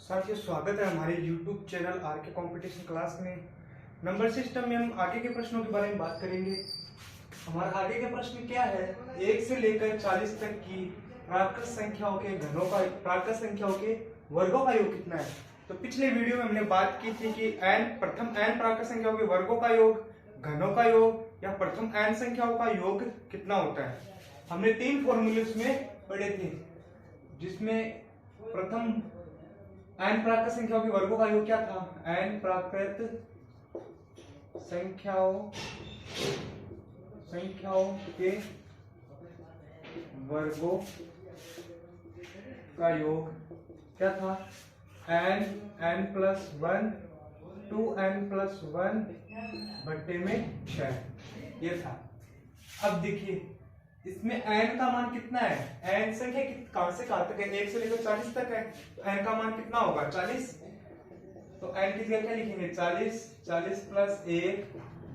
साथियों, स्वागत है हमारे YouTube चैनल आर के कॉम्पिटिशन क्लास में। नंबर सिस्टम में हम आगे के प्रश्नों के बारे में बात करेंगे। हमारा आगे का प्रश्न क्या है? 1 से लेकर 40 तक की प्राकृत संख्याओं के घनों का प्राकृत संख्याओं के वर्गों का योग कितना है। तो पिछले वीडियो में हमने बात की थी कि प्रथम n प्राकृत संख्याओं के वर्गों का योग, घनों का योग या प्रथम n संख्याओं का योग कितना होता है। हमने 3 फॉर्मूले उसमें पढ़े थे, जिसमें प्रथम n प्राकृत संख्याओं के वर्गों का योग क्या था? n प्राकृत संख्याओं के वर्गों का योग क्या था? n प्लस 1 2n+1 बट्टे में 6 ये था। अब देखिए इसमें n का मान कितना है? n संख्या कहां से कहां तक है? 1 से लेकर 40 तक है। तो n का मान कितना होगा? 40। तो n की जगह क्या लिखेंगे? 40 प्लस 1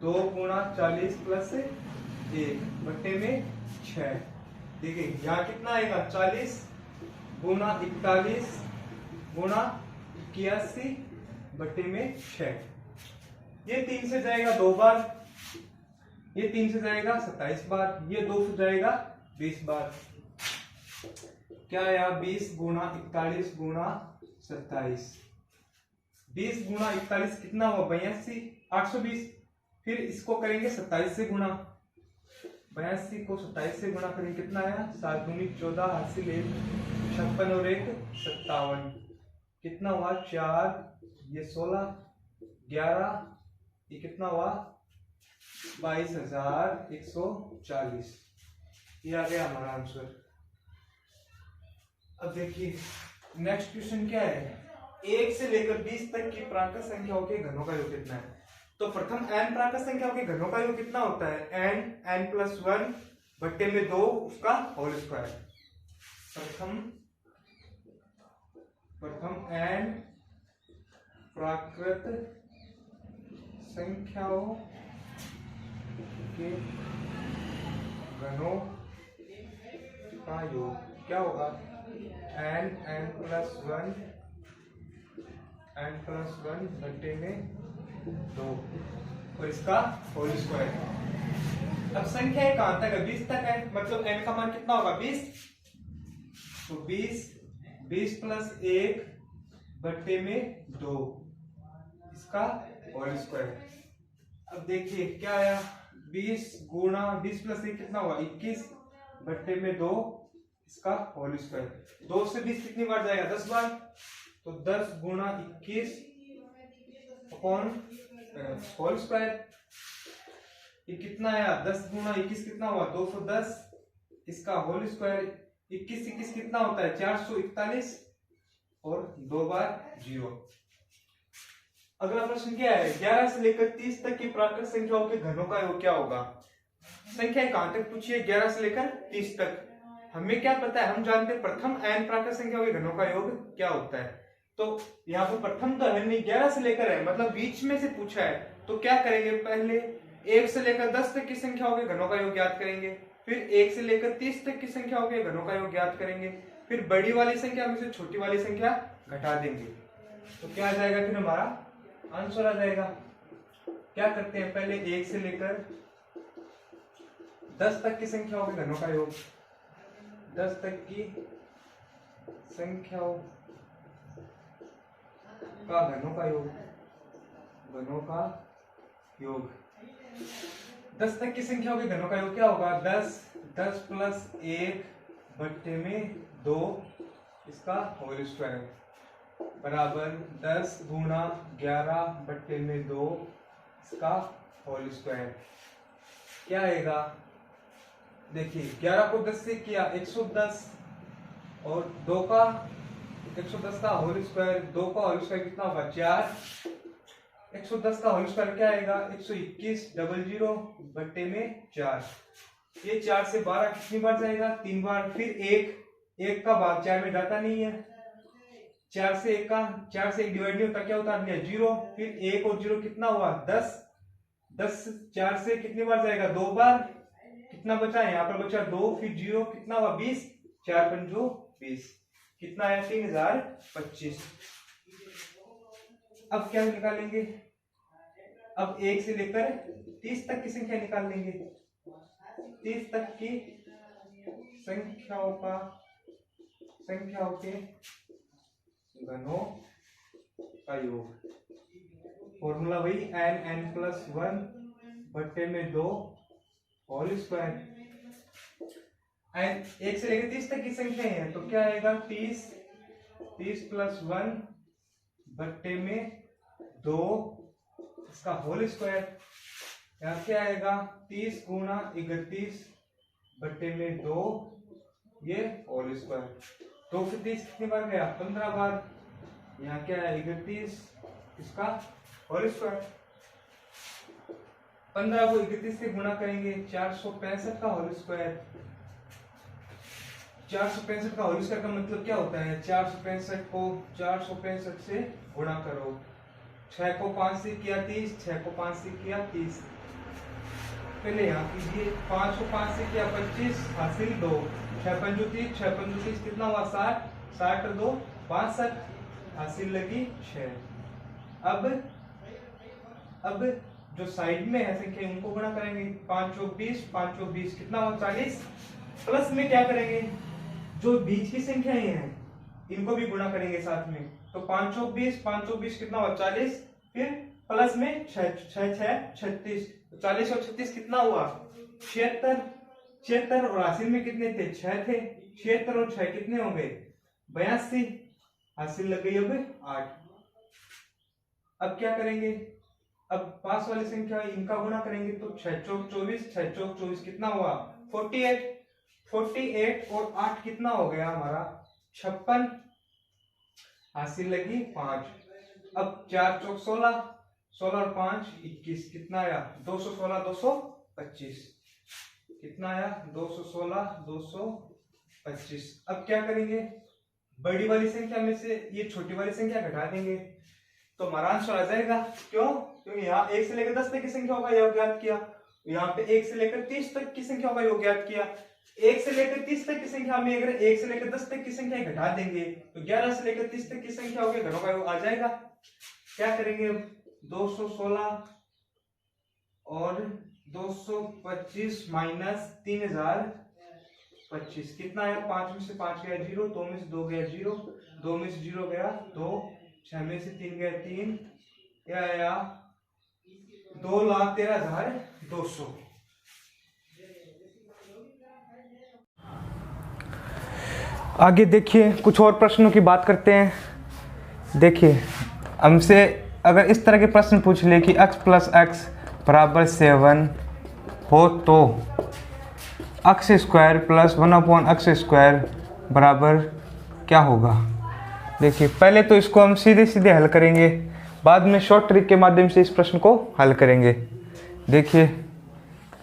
2 गुणा 40 प्लस 1 बट्टे में 6। देखिए यहाँ कितना आएगा? 40 गुणा 41 गुणा 81 बट्टे में 6। ये 3 से जाएगा 2 बार, ये 3 से जाएगा 27 बार, ये 2 से जाएगा 20 बार। क्या आया? 20 गुणा 41 गुणा 27। 20 गुणा 41 कितना हुआ? 82 820। फिर इसको करेंगे 27 से गुणा, 82 को 27 से गुणा करेंगे, कितना आया? 7 दूनी 14 हासिल 1 56 और 1 57। कितना हुआ? 4 ये 16 11 ये कितना हुआ? 22,140। ये आ गया हमारा आंसर। अब देखिए नेक्स्ट क्वेश्चन क्या है? 1 से लेकर 20 तक की प्राकृत संख्याओं के घनों का योग कितना है। तो प्रथम n प्राकृत संख्याओं के घनों का योग कितना होता है? n+1 बट्टे में 2 उसका होल स्क्वायर। प्रथम n प्राकृत संख्याओं के घनों का योग क्या होगा? n+1 बट्टे में 2 और इसका होल स्क्वायर। अब संख्या कहां तक है? 20 तक है, मतलब n का मान कितना होगा? 20। तो 20 प्लस 1 बट्टे में 2 इसका होल स्क्वायर। अब देखिए क्या आया? 20 गुणा 20 प्लस 1 कितना हुआ? 21 बट्टे में 2 इसका होल स्क्वायर। 2 से 20 कितनी बार जाएगा? 10 बार। तो 10 गुणा 21 अपॉन होल स्क्वायर। ये कितना आया? 10 गुणा 21 कितना हुआ? 210 इसका होल स्क्वायर। 21 कितना होता है? 441 और 2 बार 0। अगला प्रश्न क्या है? 11 से लेकर 30 तक की प्राकृत संख्याओं के घनों का योग क्या होगा। संख्या कहां तक पूछिए? 11 से लेकर 30 तक। हमें क्या पता है? हम जानते हैं प्रथम n प्राकृत संख्याओं के घनों का योग क्या होता है। तो यहाँ पर प्रथम तो है नहीं, 11 से लेकर है, मतलब बीच में से पूछा है। तो क्या करेंगे? पहले 1 से लेकर 10 तक की संख्याओं के घनों का योग ज्ञात करेंगे, फिर 1 से लेकर 30 तक की संख्याओं के घनों का योग ज्ञात करेंगे, फिर बड़ी वाली संख्या में से छोटी वाली संख्या घटा देंगे। तो क्या आ जाएगा? फिर हमारा आंसर आ जाएगा। क्या करते हैं? पहले 1 से लेकर 10 तक की संख्याओं के घनों का योग, 10 तक की संख्याओं का घनों का योग, 10 तक की संख्याओं के घनों का योग क्या होगा? 10 प्लस 1 बट्टे में 2 इसका होल स्क्वायर बराबर 10 गुणा 11 बट्टे में 2 इसका होल स्क्वायर। क्या आएगा? देखिए 11 को 10 से किया 110 और 2 का 110 का होल स्क्वायर, 2 का होल स्क्वायर कितना होगा? 4। 110 का होल स्क्वायर क्या आएगा? 121 00 बट्टे में 4। ये 4 से 12 कितनी बार जाएगा? 3 बार। फिर 1 का भाग 4 में जाता नहीं है। 4 से 1 डिवाइड नहीं होता, क्या होता है? 0। फिर 1 और 0 कितना हुआ? 10। 10 4 से कितनी बार जाएगा? 2 बार। कितना बचा है? यहाँ पर बचा 2, फिर 0 कितना हुआ? 20। 4 पंजो 20, कितना है 3025। अब क्या निकालेंगे, अब 1 से लेकर 30 तक की संख्या निकाल लेंगे। 30 तक की संख्याओं के घनों का योग। फॉर्मूला वही n+1 बट्टे में 2 होल स्क्वायर। एन 1 से लेकर 30 तक की संख्या है तो क्या आएगा, 30 + 1 बट्टे में 2 इसका होल स्क्वायर। यहाँ क्या आएगा, 30 × 31 बट्टे में 2 ये होल स्क्वायर। 2 से 30 कितनी बार गया, 15 बार। यहाँ क्या है, 31 इसका होल स्क्वायर। 15 को 31 से गुणा करेंगे, 465 का होल स्क्वायर। 465 का होल स्क्वायर का मतलब क्या होता है, 465 को 465 से गुणा करो। 6 को 5 से किया 30, 6 को 5 से किया 30। पहले यहाँ कीजिए, 5 को 5 से किया 25 हासिल 2। 6 पंजू 30, 6 पंजू 30 कितना हुआ, 60। 60 और 2 62 हासिल लगी 6। अब जो साइड में है संख्या उनको गुणा करेंगे। 5 चौक 20, 5 चौक 20 कितना हुआ, 40। प्लस में क्या करेंगे, जो बीच की संख्याएं हैं इनको भी गुणा करेंगे साथ में। तो 5 चौक 20, 5 चौक 20 कितना हुआ, 40। फिर प्लस में 6 6 36। 40 और 36 कितना हुआ, 76। 76 और हासिल में कितने थे, 6 थे। 76 और 6 कितने हो गए, 82। हासिल लग गई अब 8। अब क्या करेंगे, अब पास वाली संख्या इनका गुणा करेंगे तो 6 चौक 24, 6 चौक 24 कितना हुआ, 48। 48 और 8 कितना हो गया हमारा, 56। हासिल लगी 5। अब 4 चौक 16, 16 और 5 21 कितना आया, 216 225 कितना आया, 216 225। अब क्या करेंगे, बड़ी वाली संख्या में से ये छोटी वाली संख्या घटा देंगे तो हमारा आंसर आ जाएगा। क्यों, क्योंकि यहाँ 1 से लेकर 10 तक की संख्याओं का योग ज्ञात किया, यहाँ पे 1 से लेकर 30 तक की संख्याओं का योग ज्ञात किया। 1 से लेकर 30 तक की संख्या में अगर 1 से लेकर 10 तक की संख्या घटा देंगे तो 11 से लेकर 30 तक की संख्याओं के घनों का योग आ जाएगा। क्या करेंगे, 216 और 225 माइनस 3025 कितना आया, 5 में से 5 गया 0, 2 में से 2 गया 0, 2 में से 0 गया 2, 6 में से 3 गया 3, क्या आया 2,13,200। आगे देखिए कुछ और प्रश्नों की बात करते हैं। देखिए हमसे अगर इस तरह के प्रश्न पूछ ले कि x + x = 7 हो तो x² + 1/x² बराबर क्या होगा। देखिए पहले तो इसको हम सीधे सीधे हल करेंगे, बाद में शॉर्ट ट्रिक के माध्यम से इस प्रश्न को हल करेंगे। देखिए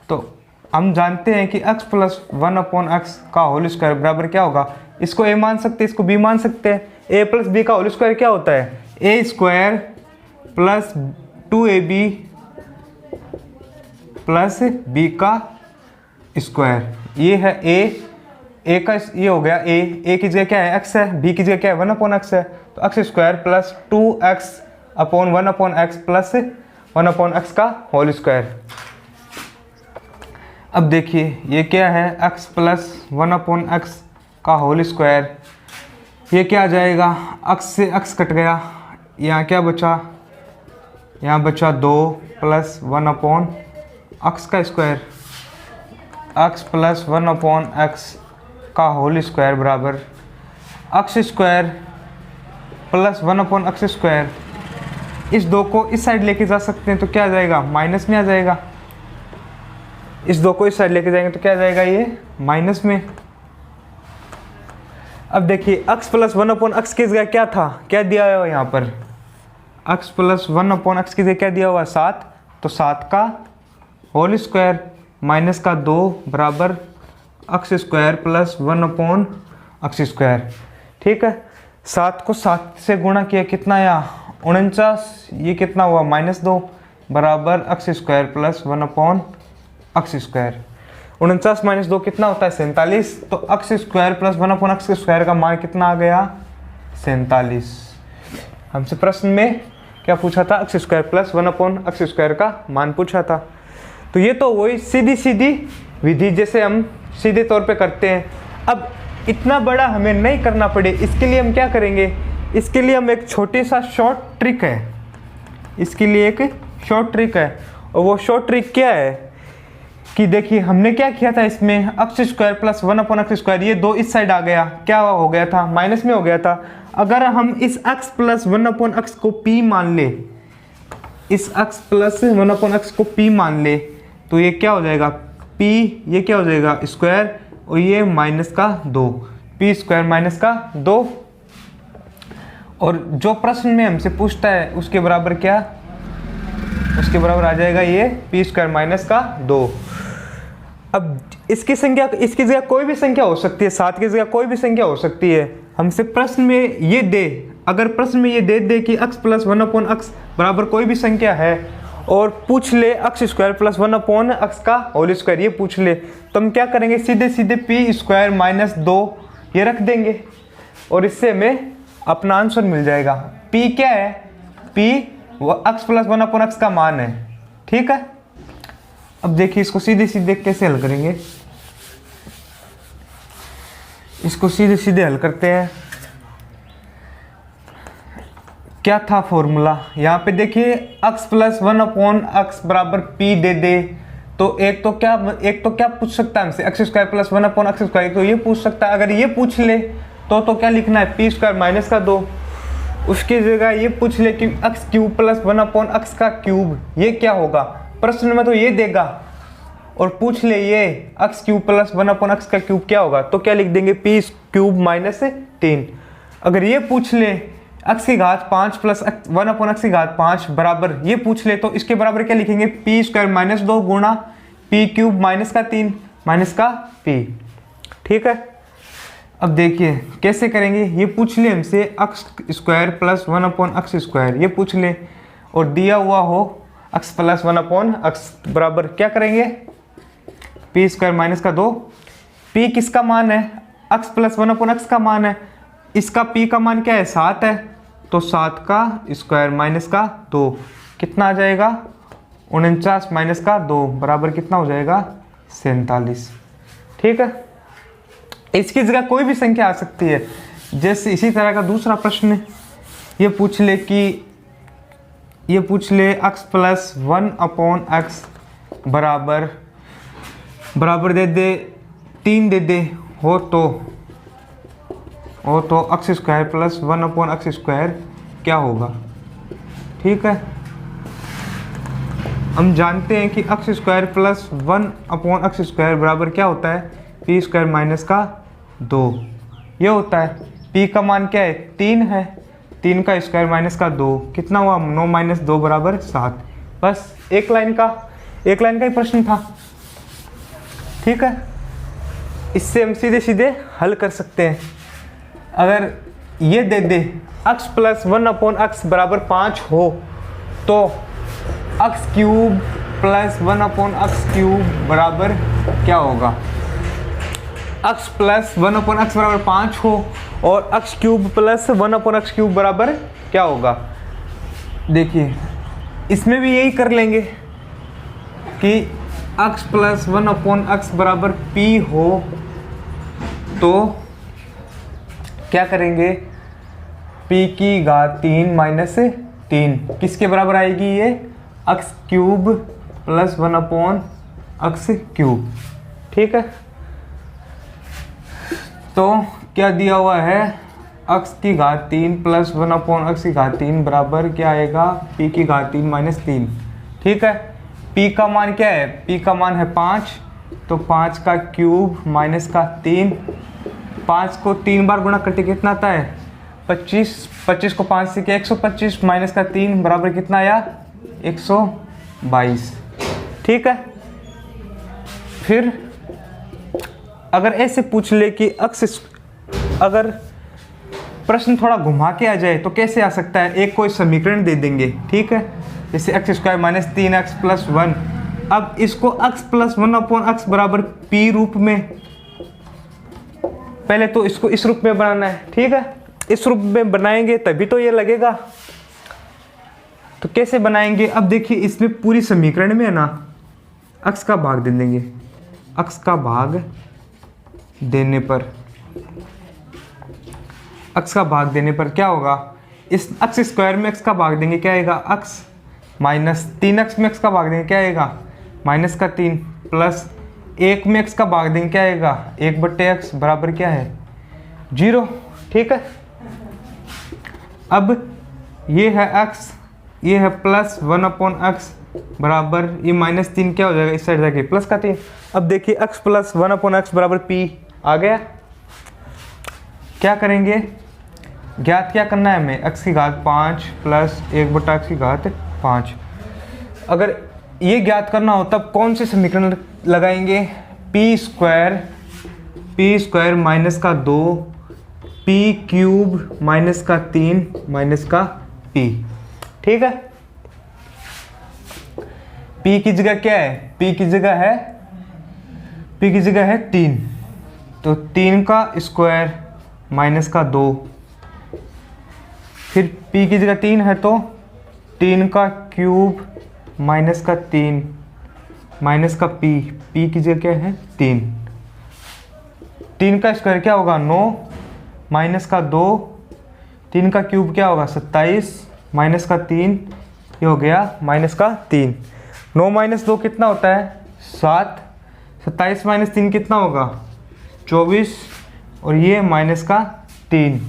तो हम जानते हैं कि x + 1/x का होल स्क्वायर बराबर क्या होगा। इसको a मान सकते हैं, इसको b मान सकते हैं। a + b का होल स्क्वायर क्या होता है, a² + 2ab + b का स्क्वायर। ये है a का ये हो गया a की जगह क्या है x है, b की जगह क्या है 1/x है, तो x² + 2x/1/x + 1/x का होल स्क्वायर। अब देखिए ये क्या है, x + 1/x का होल स्क्वायर। ये क्या आ जाएगा, x से x कट गया, यहाँ क्या बचा, यहाँ बचा 2 + 1/x का स्क्वायर। x + 1/x का होल स्क्वायर बराबर x² + 1/x²। इस 2 को इस साइड लेके जा सकते हैं तो क्या आ जाएगा, माइनस में आ जाएगा। इस 2 को इस साइड लेके जाएंगे तो क्या आ जाएगा, ये माइनस में। अब देखिए x + 1/x की जगह क्या था, क्या दिया हुआ यहाँ पर, x + 1/x की जगह क्या दिया हुआ 7, तो 7 का होल स्क्वायर माइनस का 2 बराबर x² + 1/x²। ठीक है, 7 को 7 से गुणा किया कितना आया 49, ये कितना हुआ -2 बराबर x² + 1/x²। 49 - 2 कितना होता है 47, तो x² + 1/x² का मान कितना आ गया 47। हमसे प्रश्न में क्या पूछा था, एक्स स्क्वायर प्लस 1/x² का मान पूछा था। तो ये तो वही सीधी सीधी विधि जैसे हम सीधे तौर पे करते हैं। अब इतना बड़ा हमें नहीं करना पड़े, इसके लिए हम क्या करेंगे, इसके लिए हम एक छोटी सा शॉर्ट ट्रिक है, इसके लिए एक शॉर्ट ट्रिक है। और वो शॉर्ट ट्रिक क्या है कि देखिए हमने क्या किया था, इसमें x² प्लस 1/x², ये 2 इस साइड आ गया, क्या हो गया था, माइनस में हो गया था। अगर हम इस x प्लस 1/x को p मान ले, इस x प्लस 1/x को p मान ले, तो ये क्या हो जाएगा p, ये क्या हो जाएगा स्क्वायर, और ये माइनस का 2, p² माइनस का 2। और जो प्रश्न में हमसे पूछता है उसके बराबर क्या, उसके बराबर आ जाएगा ये p² माइनस का 2। अब इसकी संख्या, इसकी जगह कोई भी संख्या हो सकती है, 7 की जगह कोई भी संख्या हो सकती है। हमसे प्रश्न में ये दे, अगर प्रश्न में ये दे कि x प्लस 1/x बराबर कोई भी संख्या है और पूछ ले x² प्लस 1/x का होल स्क्वायर, ये पूछ ले, तो हम क्या करेंगे, सीधे सीधे p² माइनस 2 ये रख देंगे और इससे हमें अपना आंसर मिल जाएगा। p क्या है, p वो x प्लस 1/x का मान है, ठीक है। अब देखिए इसको सीधे सीधे कैसे हल करेंगे, इसको सीधे सीधे हल करते हैं। क्या था फॉर्मूला, यहाँ पे देखिए x प्लस 1/x बराबर p दे दे, तो एक तो क्या पूछ सकता है हमसे, x² प्लस 1/x², तो ये पूछ सकता है। अगर ये पूछ ले तो क्या लिखना है, p² माइनस का 2। उसकी जगह ये पूछ ले कि x³ प्लस 1/x का क्यूब, ये क्या होगा, प्रश्न में तो ये देगा, और पूछ ले ये x³ प्लस 1/x का क्यूब क्या होगा, तो क्या लिख देंगे, p³ माइनस 3। अगर ये पूछ ले x⁵ प्लस 1/x⁵ बराबर, ये पूछ ले तो इसके बराबर क्या लिखेंगे, p² माइनस 2 गुणा p³ माइनस का 3 माइनस का p, ठीक है। अब देखिए कैसे करेंगे, ये पूछ ले हमसे x² प्लस 1/x², ये पूछ ले और दिया हुआ हो x प्लस 1/x बराबर क्या करेंगे, p² माइनस का 2। p किसका मान है, x प्लस 1/x का मान है, इसका p का मान क्या है, 7 है, तो 7 का स्क्वायर माइनस का 2 कितना आ जाएगा, 49 माइनस का 2 बराबर कितना हो जाएगा, 47, ठीक है। इसकी जगह कोई भी संख्या आ सकती है। जैसे इसी तरह का दूसरा प्रश्न, ये पूछ ले x प्लस 1/x बराबर दे दे 3 दे दे हो तो x² प्लस 1/x² क्या होगा, ठीक है। हम जानते हैं कि x² प्लस 1/x² बराबर क्या होता है, p² माइनस का 2 ये होता है। p का मान क्या है, 3 है, 3 का स्क्वायर माइनस का 2 कितना हुआ, 9 माइनस 2 बराबर 7। बस एक लाइन का ही प्रश्न था, ठीक है। इससे हम सीधे सीधे हल कर सकते हैं। अगर ये दे दे x प्लस 1/x बराबर 5 हो तो x³ प्लस 1/x³ बराबर क्या होगा, x प्लस 1/x बराबर 5 हो और x³ प्लस 1/x³ बराबर क्या होगा। देखिए इसमें भी यही कर लेंगे कि x प्लस 1/x बराबर p हो तो क्या करेंगे, p³ माइनस 3 किसके बराबर आएगी, ये x³ प्लस 1/x³, ठीक है। तो क्या दिया हुआ है, x³ प्लस 1/x³ बराबर क्या आएगा, p³ माइनस 3, ठीक है। p का मान क्या है, p का मान है 5, तो 5 का क्यूब माइनस का 3, 5 को 3 बार गुणा करके कितना आता है 25, 25 को 5 से किया 125 माइनस का 3 बराबर कितना आया 122, ठीक है। फिर अगर ऐसे पूछ ले कि अगर प्रश्न थोड़ा घुमा के आ जाए तो कैसे आ सकता है, एक कोई समीकरण दे देंगे, ठीक है, जैसे x² माइनस 3x प्लस 1। अब इसको x प्लस 1/x बराबर p रूप में, पहले तो इसको इस रूप में बनाना है, ठीक है। इस रूप में बनाएंगे तभी तो ये लगेगा, तो कैसे बनाएंगे? अब देखिए इसमें पूरी समीकरण में है ना अक्स का भाग दे देंगे। अक्स का भाग देने पर, अक्स का भाग देने पर क्या होगा? इस अक्स स्क्वायर में अक्स का भाग देंगे क्या आएगा? अक्स माइनस 3x में अक्स का भाग देंगे क्या आएगा? माइनस का 3 प्लस 1 में अक्स का भाग देंगे क्या आएगा? 1/x बराबर क्या है? 0। ठीक है। अब ये है x, ये है प्लस 1/x बराबर ये -3 क्या हो जाएगा? इस साइड जाके प्लस का 3। अब देखिए x प्लस 1/x बराबर p आ गया। क्या करेंगे? ज्ञात क्या करना है हमें? x की घात 5 प्लस 1/x की घात 5। अगर ये ज्ञात करना हो तब कौन से समीकरण लगाएंगे? p स्क्वायर माइनस का 2 p क्यूब माइनस का 3 माइनस का p। ठीक है। p की जगह क्या है? p की जगह है 3, तो 3 का स्क्वायर माइनस का 2, फिर p की जगह 3 है तो 3 का क्यूब माइनस का 3 माइनस का p की जगह क्या है? 3 का स्क्वायर क्या होगा? 9 माइनस का 2, 3 का क्यूब क्या होगा? 27 माइनस का 3, ये हो गया माइनस का 3। 9 माइनस 2 कितना होता है? 7। 27 माइनस 3 कितना होगा? 24, और ये माइनस का 3।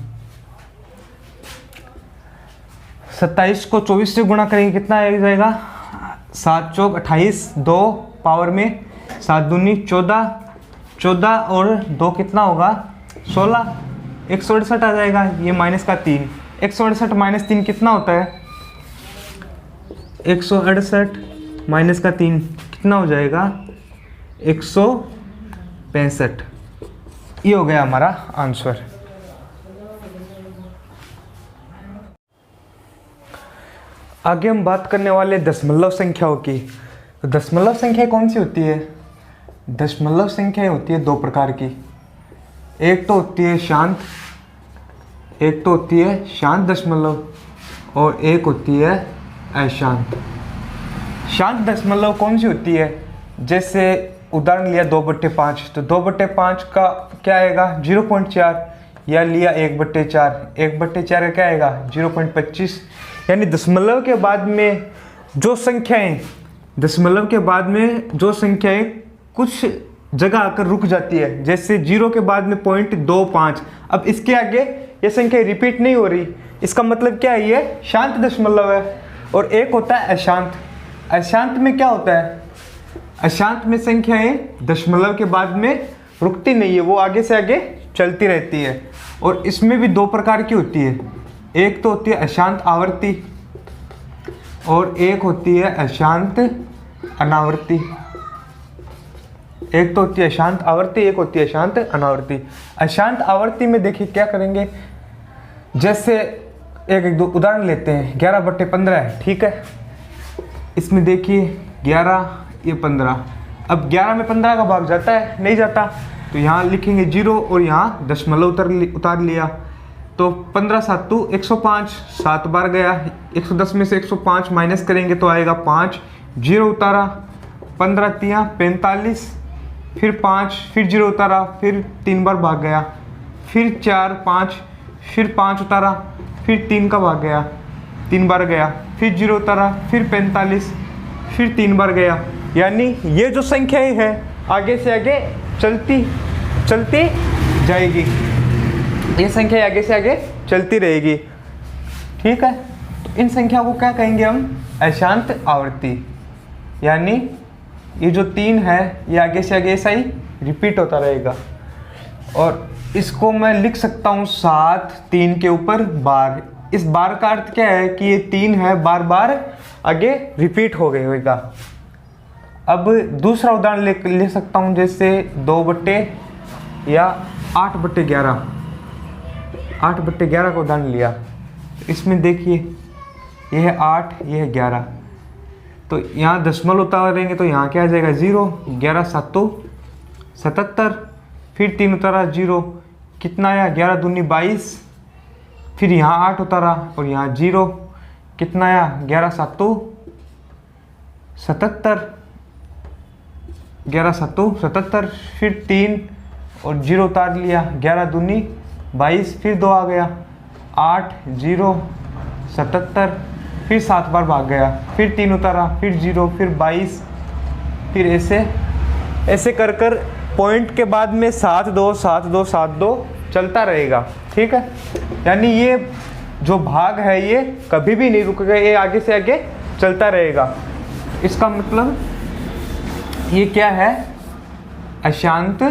27 को 24 से गुणा करेंगे कितना आ जाएगा? 7 चौक 28, 2 पावर में 7 दूनी 14, 14 और 2 कितना होगा? 16, 168 आ जाएगा। ये माइनस का 3, 168 माइनस 3 कितना होता है? 168 माइनस का 3 कितना हो जाएगा? 165। ये हो गया हमारा आंसर। आगे हम बात करने वाले दशमलव संख्याओं की। तो दशमलव संख्या कौन सी होती है? दशमलव संख्या होती है 2 प्रकार की। एक तो होती है शांत दशमलव और एक होती है अशांत। शांत दशमलव कौन सी होती है? जैसे उदाहरण लिया 2/5, तो 2/5 का क्या आएगा? 0.4, या लिया 1/4, 1/4 का क्या आएगा? 0.25। यानी दशमलव के बाद में जो संख्याएं कुछ जगह आकर रुक जाती है, जैसे 0 के बाद में 0.25, अब इसके आगे ये संख्या रिपीट नहीं हो रही, इसका मतलब क्या है? ये शांत दशमलव है। और एक होता है अशांत। अशांत में क्या होता है? अशांत में संख्याएं दशमलव के बाद में रुकती नहीं है, वो आगे से आगे चलती रहती है। और इसमें भी 2 प्रकार की होती है। एक तो होती है अशांत आवर्ती और एक होती है अशांत अनावर्ती। एक तो होती है अशांत आवर्ती, एक होती है अशांत अनावर्ती। अशांत आवर्ती में देखिए क्या करेंगे, जैसे एक दो उदाहरण लेते हैं। 11/15 है, ठीक है। इसमें देखिए 11, ये 15। अब 11 में 15 का भाग जाता है? नहीं जाता, तो यहाँ लिखेंगे 0 और यहाँ दशमलव उतार लिया। तो 15 7 105, 7 बार गया। 110 में से 105 माइनस करेंगे तो आएगा 5, 0 उतारा। 15 3 45, फिर 5, फिर 0 उतारा, फिर 3 बार भाग गया, फिर 4 5, फिर 5 उतारा, फिर 3 का भाग गया, 3 बार गया, फिर 0 उतारा, फिर 45, फिर 3 बार गया। यानी ये जो संख्याएं हैं आगे से आगे चलती जाएगी, ये संख्या आगे से आगे चलती रहेगी। ठीक है। तो इन संख्या को क्या कहेंगे हम? अशांत आवर्ती। यानी ये जो 3 है ये आगे से आगे ऐसा ही रिपीट होता रहेगा। और इसको मैं लिख सकता हूँ 7 3 के ऊपर बार। इस बार का अर्थ क्या है कि ये 3 है, बार बार आगे रिपीट हो गए होगा। अब दूसरा उदाहरण ले सकता हूँ, जैसे 8/11 का उदाहरण लिया। इसमें देखिए ये है 8, ये है 11, तो यहाँ दशमलव उतारेंगे तो यहाँ क्या आ जाएगा? 0। 11 7 77, फिर 3 उतारा 0, कितना आया? 11 दूनी 22, फिर यहाँ 8 उतारा और यहाँ 0, कितना आया 11 7 77, 11 7 77, फिर 3 और 0 उतार लिया, 11 दूनी 22, फिर 2 आ गया 8 0 77, फिर 7 बार भाग गया, फिर 3 उतारा, फिर 0, फिर 22, फिर ऐसे ऐसे कर कर पॉइंट के बाद में 7 2 7 2 7 2 चलता रहेगा। ठीक है, यानी ये जो भाग है ये कभी भी नहीं रुकेगा, ये आगे से आगे चलता रहेगा। इसका मतलब ये क्या है, अशांत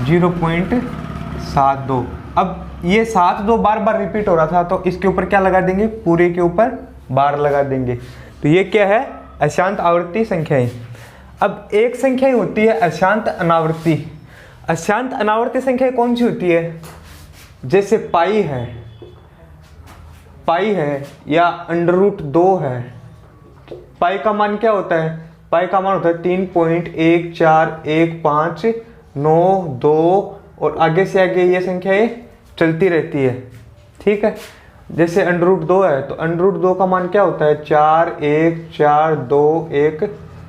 0.72। अब ये 7 2 बार बार रिपीट हो रहा था, तो इसके ऊपर क्या लगा देंगे, पूरे के ऊपर बार लगा देंगे। तो ये क्या है, अशांत आवर्ती संख्याएं। अब एक संख्या होती है अशांत अनावर्ती। अशांत अनावर्ती संख्या कौन सी होती है, जैसे पाई है या √2 है। पाई का मान क्या होता है, पाई का मान होता है 3.141592 और आगे से आगे ये संख्याएं चलती रहती है। ठीक है, जैसे √2 है तो √2 का मान क्या होता है 4 1 4 2 1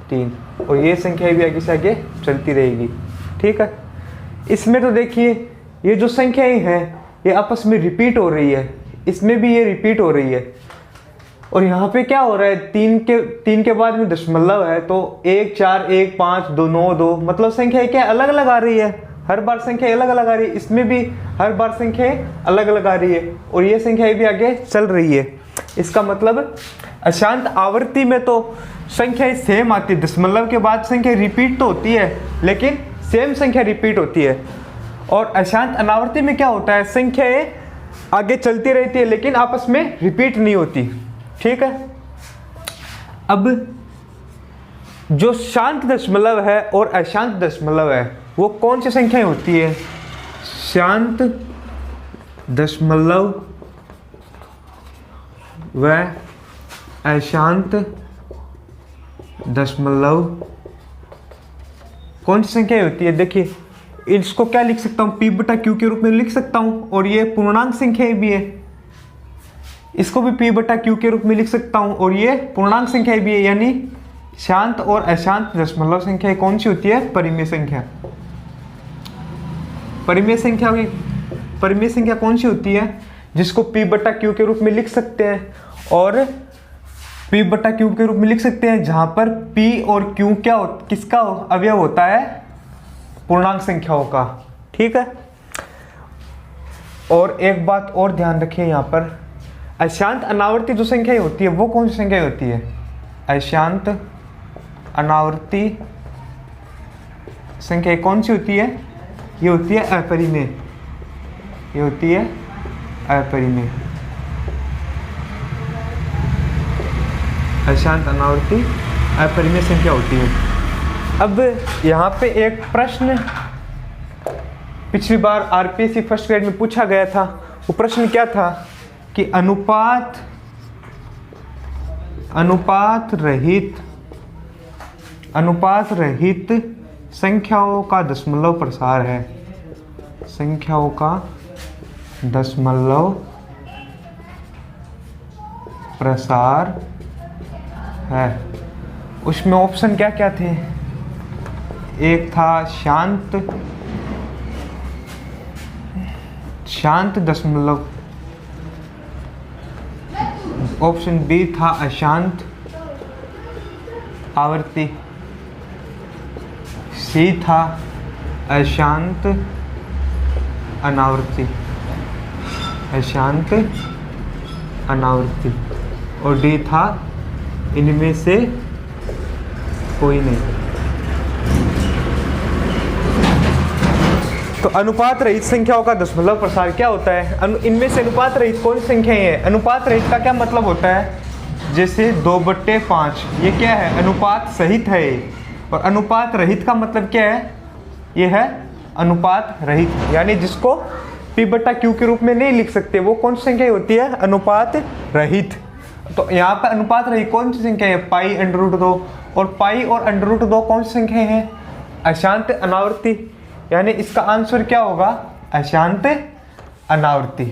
3 और ये संख्याएं भी आगे से आगे चलती रहेगी। ठीक है, इसमें तो देखिए ये जो संख्याएं हैं ये आपस में रिपीट हो रही है, इसमें भी ये रिपीट हो रही है। और यहाँ पे क्या हो रहा है, 3 के बाद में दशमलव है, तो 1 4 1 5 2 9 2, मतलब संख्या क्या अलग अलग आ रही है, हर बार संख्या अलग अलग आ रही है। इसमें भी हर बार संख्या अलग अलग आ रही है और ये संख्या भी आगे चल रही है। इसका मतलब अशांत आवर्ती में तो संख्या सेम आती है, दशमलव के बाद संख्या रिपीट तो होती है लेकिन सेम संख्या रिपीट होती है। और अशांत अनावर्ती में क्या होता है, संख्याएं आगे चलती रहती है लेकिन आपस में रिपीट नहीं होती। ठीक है, अब जो शांत दशमलव है और अशांत दशमलव है वो कौन सी संख्याएं होती है, शांत दशमलव व अशांत दशमलव कौन सी संख्या होती है। देखिए इसको क्या लिख सकता हूँ, p/q के रूप में लिख सकता हूँ और ये पूर्णांक संख्याएं भी है, इसको भी p/q के रूप में लिख सकता हूँ और ये पूर्णांक संख्याएं भी है। यानी शांत और अशांत दशमलव संख्या कौन सी होती है, परिमेय संख्या। परिमेय संख्या कौन सी होती है, जिसको p/q के रूप में लिख सकते हैं और p/q के रूप में लिख सकते हैं जहां पर p और q किसका अवयव होता है, पूर्णांक संख्याओं का। ठीक है, और एक बात और ध्यान रखिए, यहाँ पर अशांत अनावर्ती जो संख्या होती है वो कौन सी संख्या होती है, अशांत अनावर्ती संख्या कौन सी होती है, ये होती है अपरिमेय, ये होती है अपरिमेय। अशांत अनावर्ती अपरिमेय संख्या होती है। अब यहाँ पे एक प्रश्न पिछली बार आरपीएससी फर्स्ट ग्रेड में पूछा गया था, वो प्रश्न क्या था कि अनुपात रहित संख्याओं का दशमलव प्रसार है, संख्याओं का दशमलव प्रसार है। उसमें ऑप्शन क्या क्या थे, एक था शांत दशमलव, ऑप्शन बी था अशांत आवर्ती, सी था अशांत अनावर्ती, अशांत अनावर्ती और डी था इनमें से कोई नहीं। तो अनुपात रहित संख्याओं का दशमलव प्रसार क्या होता है, इनमें से अनुपात रहित कौन सी संख्याएं हैं। अनुपात रहित का क्या मतलब होता है, जैसे 2/5, ये क्या है, अनुपात सहित है। और अनुपात रहित का मतलब क्या है, ये है अनुपात रहित, यानी जिसको p/q के रूप में नहीं लिख सकते, वो कौन सी संख्या होती है, अनुपात रहित। तो यहाँ पर अनुपात रहित कौन सी संख्या है, पाई √2, और पाई और √2 कौन सी संख्या है, अशांत अनावर्ती, यानी इसका आंसर क्या होगा, अशांत अनावर्ती।